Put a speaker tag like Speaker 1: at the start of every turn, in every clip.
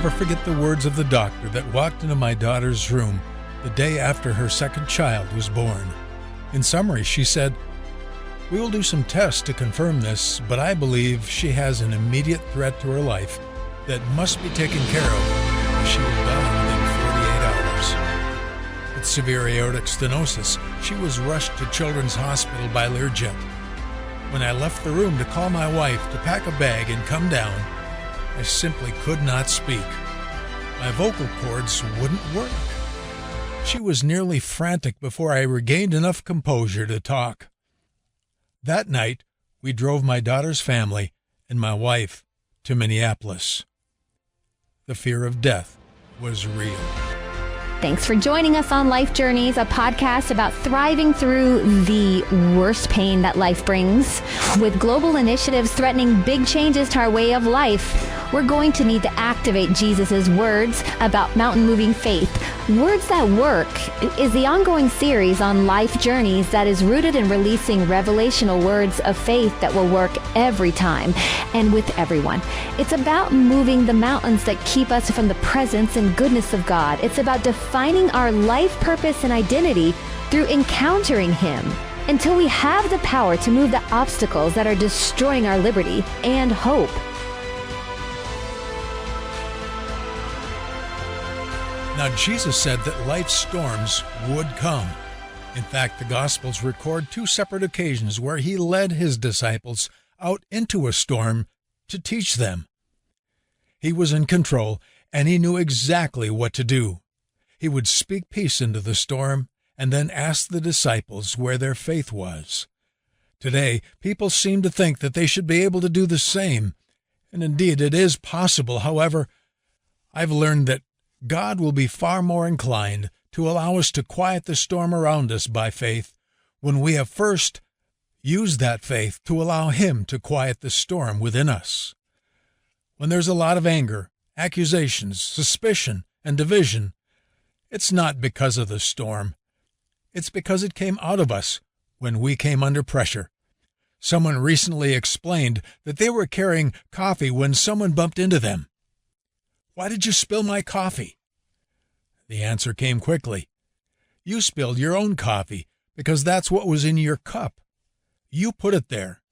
Speaker 1: never forget the words of the doctor that walked into my daughter's room the day after her second child was born. In summary, she said, "We will do some tests to confirm this, but I believe she has an immediate threat to her life that must be taken care of, or she will die within 48 hours." With severe aortic stenosis, she was rushed to Children's Hospital by Learjet. When I left the room to call my wife to pack a bag and come down, I simply could not speak. My vocal cords wouldn't work. She was nearly frantic before I regained enough composure to talk. That night, we drove my daughter's family and my wife to Minneapolis. The fear of death was real.
Speaker 2: Thanks for joining us on Life Journeys, a podcast about thriving through the worst pain that life brings. With global initiatives threatening big changes to our way of life, we're going to need to activate Jesus' words about mountain-moving faith. Words That Work is the ongoing series on Life Journeys that is rooted in releasing revelational words of faith that will work every time and with everyone. It's about moving the mountains that keep us from the presence and goodness of God. It's about defining our life purpose and identity through encountering Him until we have the power to move the obstacles that are destroying our liberty and hope.
Speaker 1: Now, Jesus said that life's storms would come. In fact, the Gospels record two separate occasions where He led His disciples out into a storm to teach them. He was in control, and He knew exactly what to do. He would speak peace into the storm and then ask the disciples where their faith was. Today, people seem to think that they should be able to do the same, and indeed it is possible. However, I've learned that God will be far more inclined to allow us to quiet the storm around us by faith when we have first used that faith to allow Him to quiet the storm within us. When there's a lot of anger, accusations, suspicion, and division, it's not because of the storm. It's because it came out of us when we came under pressure. Someone recently explained that they were carrying coffee when someone bumped into them. "Why did you spill my coffee?" The answer came quickly. "You spilled your own coffee because that's what was in your cup. You put it there."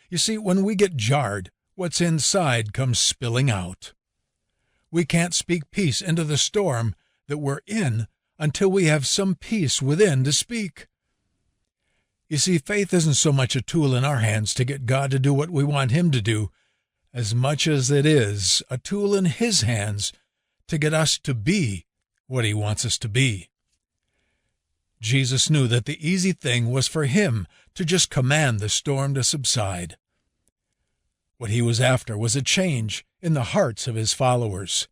Speaker 1: You see, when we get jarred, what's inside comes spilling out. We can't speak peace into the storm that we're in until we have some peace within to speak. You see, faith isn't so much a tool in our hands to get God to do what we want Him to do, as much as it is a tool in His hands to get us to be what He wants us to be. Jesus knew that the easy thing was for Him to just command the storm to subside. What He was after was a change in the hearts of His followers.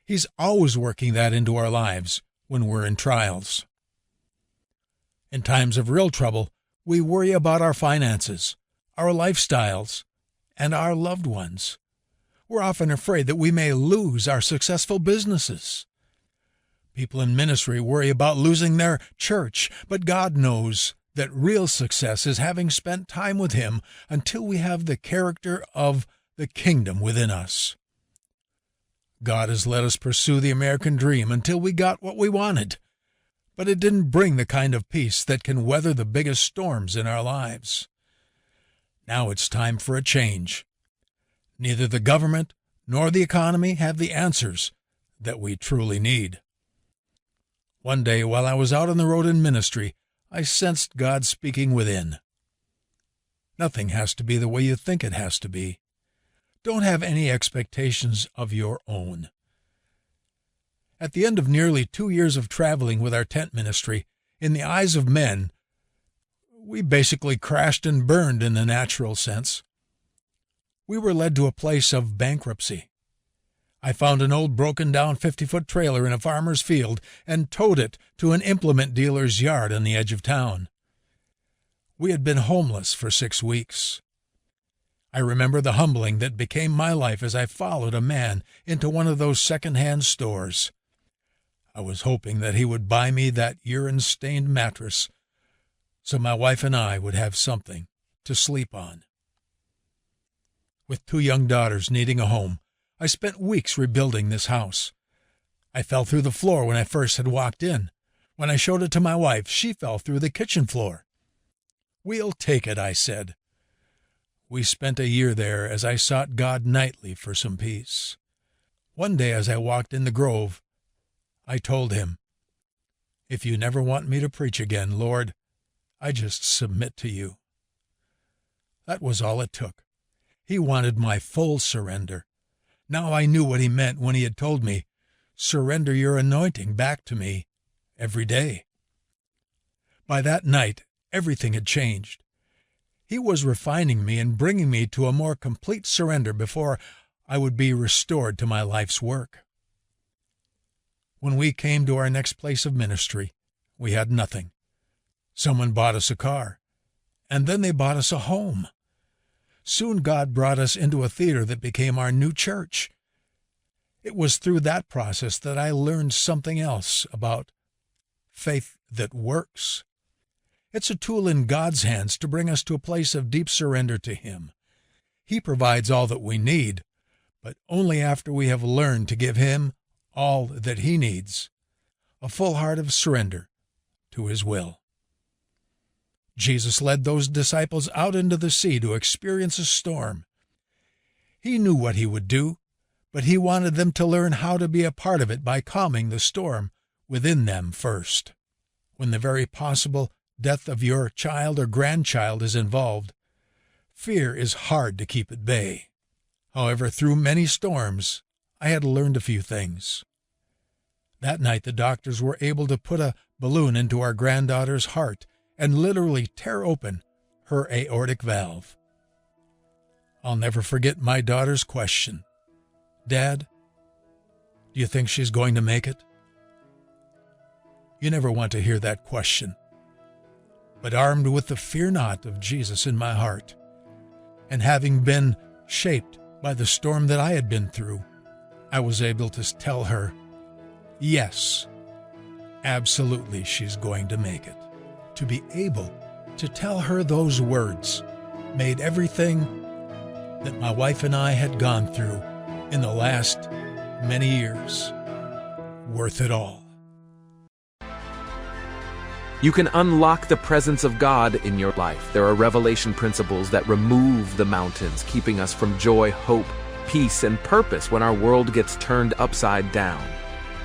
Speaker 1: He's always working that into our lives when we're in trials. In times of real trouble, we worry about our finances, our lifestyles, and our loved ones. We're often afraid that we may lose our successful businesses. People in ministry worry about losing their church, but God knows that real success is having spent time with Him until we have the character of the kingdom within us. God has let us pursue the American dream until we got what we wanted, but it didn't bring the kind of peace that can weather the biggest storms in our lives. Now it's time for a change. Neither the government nor the economy have the answers that we truly need. One day, while I was out on the road in ministry, I sensed God speaking within. Nothing has to be the way you think it has to be. Don't have any expectations of your own. At the end of nearly 2 years of traveling with our tent ministry, in the eyes of men, we basically crashed and burned in the natural sense. We were led to a place of bankruptcy. I found an old broken-down 50-foot trailer in a farmer's field and towed it to an implement dealer's yard on the edge of town. We had been homeless for 6 weeks. I remember the humbling that became my life as I followed a man into one of those second-hand stores. I was hoping that he would buy me that urine-stained mattress so my wife and I would have something to sleep on. With 2 young daughters needing a home, I spent weeks rebuilding this house. I fell through the floor when I first had walked in. When I showed it to my wife, she fell through the kitchen floor. "We'll take it," I said. We spent a year there as I sought God nightly for some peace. One day as I walked in the grove, I told him, "If you never want me to preach again, Lord, I just submit to you." That was all it took. He wanted my full surrender. Now I knew what he meant when he had told me, "Surrender your anointing back to me every day." By that night, everything had changed. He was refining me and bringing me to a more complete surrender before I would be restored to my life's work. When we came to our next place of ministry, we had nothing. Someone bought us a car, and then they bought us a home. Soon God brought us into a theater that became our new church. It was through that process that I learned something else about faith that works. It's a tool in God's hands to bring us to a place of deep surrender to Him. He provides all that we need, but only after we have learned to give Him all that He needs, a full heart of surrender to His will. Jesus led those disciples out into the sea to experience a storm. He knew what He would do, but He wanted them to learn how to be a part of it by calming the storm within them first. When the very possible death of your child or grandchild is involved, fear is hard to keep at bay. However, through many storms, I had learned a few things. That night the doctors were able to put a balloon into our granddaughter's heart and literally tear open her aortic valve. I'll never forget my daughter's question, "Dad, do you think she's going to make it?" You never want to hear that question. But armed with the fear not of Jesus in my heart, and having been shaped by the storm that I had been through, I was able to tell her, yes, absolutely she's going to make it. To be able to tell her those words made everything that my wife and I had gone through in the last many years worth it all.
Speaker 3: You can unlock the presence of God in your life. There are revelation principles that remove the mountains, keeping us from joy, hope, peace, and purpose when our world gets turned upside down.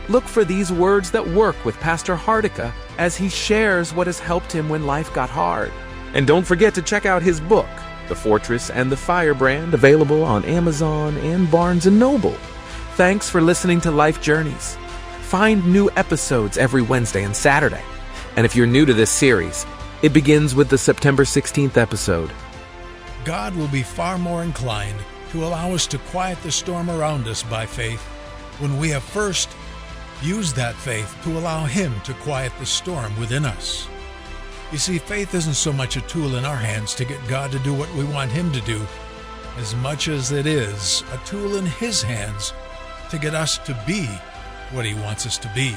Speaker 3: Look for these words that work with Pastor Hardica as he shares what has helped him when life got hard. And don't forget to check out his book, The Fortress and the Firebrand, available on Amazon and Barnes & Noble. Thanks for listening to Life Journeys. Find new episodes every Wednesday and Saturday. And if you're new to this series, it begins with the September 16th episode.
Speaker 1: God will be far more inclined to allow us to quiet the storm around us by faith when we have first used that faith to allow Him to quiet the storm within us. You see, faith isn't so much a tool in our hands to get God to do what we want Him to do, as much as it is a tool in His hands to get us to be what He wants us to be.